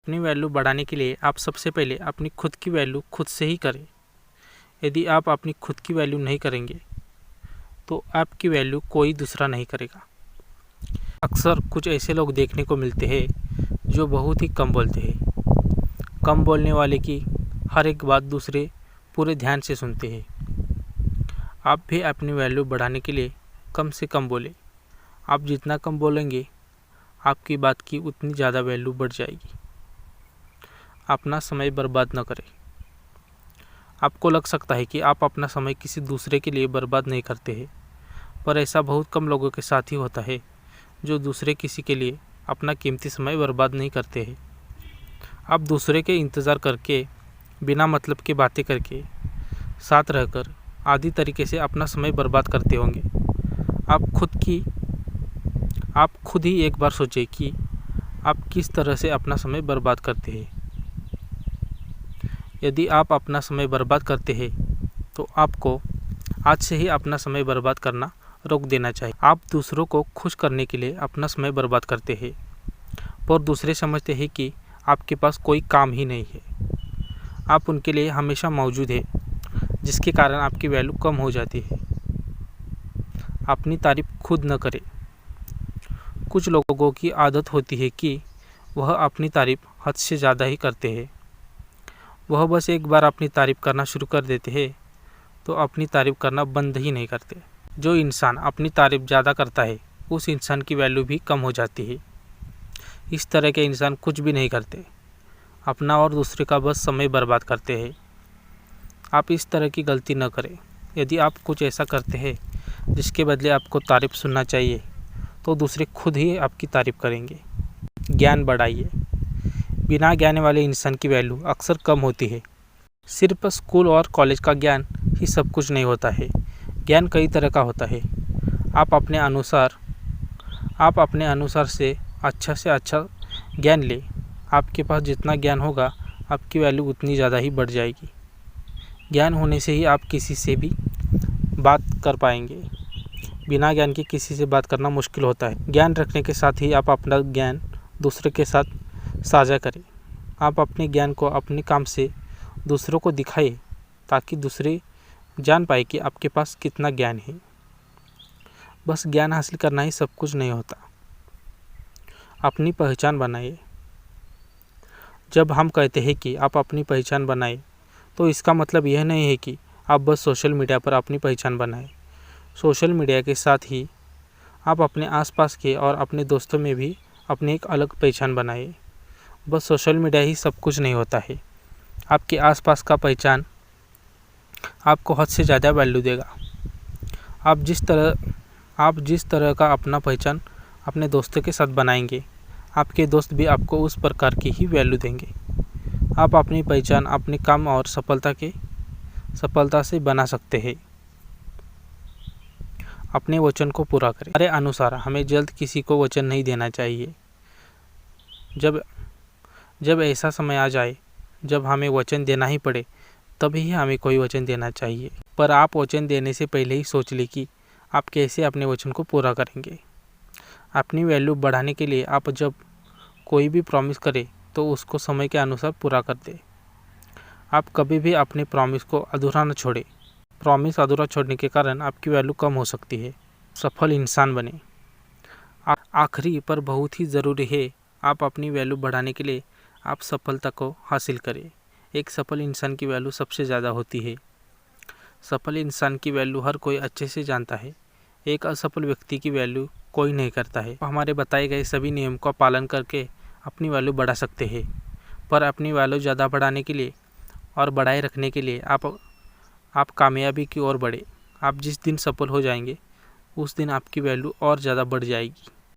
अपनी वैल्यू बढ़ाने के लिए आप सबसे पहले अपनी खुद की वैल्यू खुद से ही करें। यदि आप अपनी खुद की वैल्यू नहीं करेंगे तो आपकी वैल्यू कोई दूसरा नहीं करेगा। अक्सर कुछ ऐसे लोग देखने को मिलते हैं जो बहुत ही कम बोलते हैं। कम बोलने वाले की हर एक बात दूसरे पूरे ध्यान से सुनते हैं। आप भी अपनी वैल्यू बढ़ाने के लिए कम से कम बोलें। आप जितना कम बोलेंगे आपकी बात की उतनी ज़्यादा वैल्यू बढ़ जाएगी। अपना समय बर्बाद न करें। आपको लग सकता है कि आप अपना समय किसी दूसरे के लिए बर्बाद नहीं करते हैं, पर ऐसा बहुत कम लोगों के साथ ही होता है जो दूसरे किसी के लिए अपना कीमती समय बर्बाद नहीं करते हैं। आप दूसरे के इंतज़ार करके, बिना मतलब की बातें करके, साथ रहकर आदि तरीके से अपना समय बर्बाद करते होंगे। आप खुद ही एक बार सोचें कि आप किस तरह से अपना समय बर्बाद करते हैं। यदि आप अपना समय बर्बाद करते हैं तो आपको आज से ही अपना समय बर्बाद करना रोक देना चाहिए। आप दूसरों को खुश करने के लिए अपना समय बर्बाद करते हैं, पर दूसरे समझते हैं कि आपके पास कोई काम ही नहीं है। आप उनके लिए हमेशा मौजूद है, जिसके कारण आपकी वैल्यू कम हो जाती है। अपनी तारीफ खुद न करें। कुछ लोगों की आदत होती है कि वह अपनी तारीफ हद से ज़्यादा ही करते हैं। वह बस एक बार अपनी तारीफ करना शुरू कर देते हैं तो अपनी तारीफ करना बंद ही नहीं करते। जो इंसान अपनी तारीफ ज़्यादा करता है उस इंसान की वैल्यू भी कम हो जाती है। इस तरह के इंसान कुछ भी नहीं करते, अपना और दूसरे का बस समय बर्बाद करते हैं। आप इस तरह की गलती न करें। यदि आप कुछ ऐसा करते हैं जिसके बदले आपको तारीफ सुनना चाहिए तो दूसरे खुद ही आपकी तारीफ करेंगे। ज्ञान बढ़ाइए। बिना ज्ञान वाले इंसान की वैल्यू अक्सर कम होती है। सिर्फ स्कूल और कॉलेज का ज्ञान ही सब कुछ नहीं होता है। ज्ञान कई तरह का होता है। आप अपने अनुसार से अच्छा ज्ञान लें। आपके पास जितना ज्ञान होगा आपकी वैल्यू उतनी ज़्यादा ही बढ़ जाएगी। ज्ञान होने से ही आप किसी से भी बात कर पाएंगे। बिना ज्ञान के किसी से बात करना मुश्किल होता है। ज्ञान रखने के साथ ही आप अपना ज्ञान दूसरे के साथ साझा करें। आप अपने ज्ञान को अपने काम से दूसरों को दिखाएं ताकि दूसरे जान पाए कि आपके पास कितना ज्ञान है। बस ज्ञान हासिल करना ही सब कुछ नहीं होता। अपनी पहचान बनाइए। जब हम कहते हैं कि आप अपनी पहचान बनाएं तो इसका मतलब यह नहीं है कि आप बस सोशल मीडिया पर अपनी पहचान बनाएं। सोशल मीडिया के साथ ही आप अपने आसपास के और अपने दोस्तों में भी अपनी एक अलग पहचान बनाएं। बस सोशल मीडिया ही सब कुछ नहीं होता है। आपके आसपास का पहचान आपको हद से ज़्यादा वैल्यू देगा। आप जिस तरह का अपना पहचान अपने दोस्तों के साथ बनाएंगे, आपके दोस्त भी आपको उस प्रकार की ही वैल्यू देंगे। आप अपनी पहचान अपने काम और सफलता से बना सकते हैं। अपने वचन को पूरा करें। हमारे अनुसार हमें जल्द किसी को वचन नहीं देना चाहिए। जब ऐसा समय आ जाए जब हमें वचन देना ही पड़े तभी ही हमें कोई वचन देना चाहिए। पर आप वचन देने से पहले ही सोच लें कि आप कैसे अपने वचन को पूरा करेंगे। अपनी वैल्यू बढ़ाने के लिए आप जब कोई भी प्रॉमिस करें तो उसको समय के अनुसार पूरा कर दें। आप कभी भी अपने प्रॉमिस को अधूरा न छोड़ें। प्रॉमिस अधूरा छोड़ने के कारण आपकी वैल्यू कम हो सकती है। सफल इंसान बने। आखिरी पर बहुत ही ज़रूरी है, आप अपनी वैल्यू बढ़ाने के लिए आप सफलता को हासिल करें। एक सफल इंसान की वैल्यू सबसे ज़्यादा होती है। सफल इंसान की वैल्यू हर कोई अच्छे से जानता है। एक असफल व्यक्ति की वैल्यू कोई नहीं करता है। हमारे बताए गए सभी नियम का पालन करके अपनी वैल्यू बढ़ा सकते हैं। पर अपनी वैल्यू ज़्यादा बढ़ाने के लिए और बढ़ाए रखने के लिए आप कामयाबी की ओर बढ़े। आप जिस दिन सफल हो जाएंगे उस दिन आपकी वैल्यू और ज़्यादा बढ़ जाएगी।